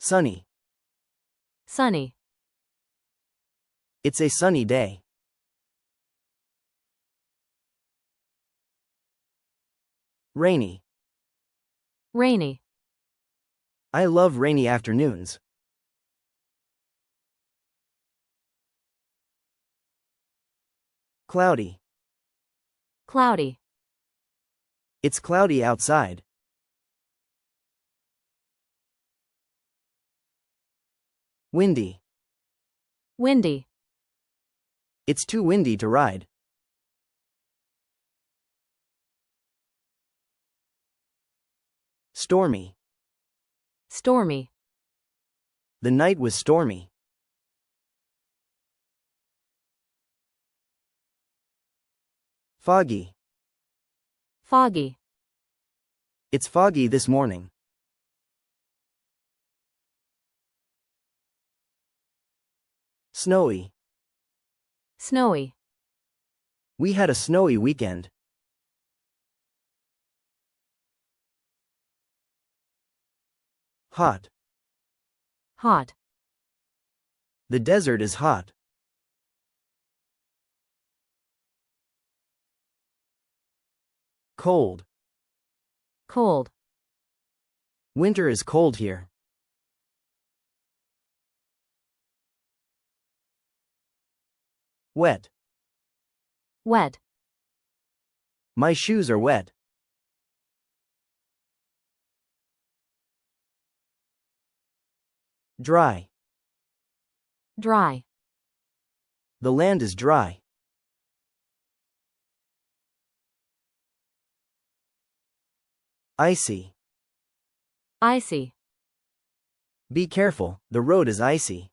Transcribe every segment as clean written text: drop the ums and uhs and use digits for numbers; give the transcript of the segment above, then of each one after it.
Sunny. Sunny. It's a sunny day. Rainy. Rainy. I love rainy afternoons. Cloudy. Cloudy. It's cloudy outside. Windy. Windy. It's too windy to ride. Stormy. Stormy. The night was stormy. Foggy. Foggy. It's foggy this morning. Snowy. Snowy. We had a snowy weekend. Hot. Hot. The desert is hot. Cold. Cold. Winter is cold here. Wet. Wet. My shoes are wet. Dry. Dry. The land is dry. Icy. Icy. Be careful, the road is icy.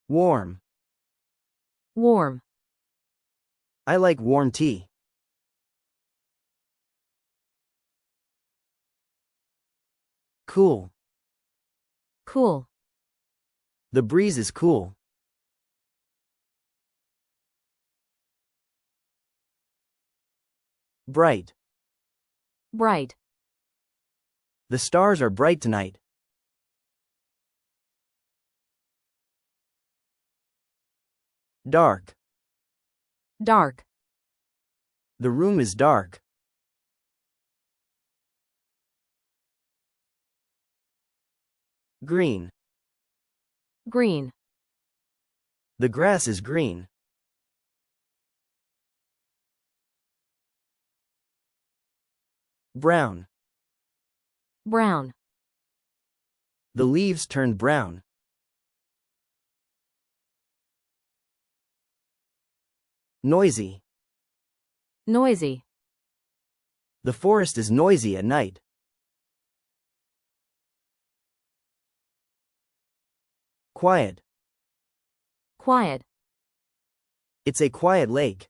Warm. Warm. I like warm tea. Cool. Cool. The breeze is cool. Bright. Bright. The stars are bright tonight. Dark. Dark. The room is dark. Green. Green. The grass is green. Brown. Brown. The leaves turned brown. Noisy. Noisy. The forest is noisy at night. Quiet. Quiet. It's a quiet lake.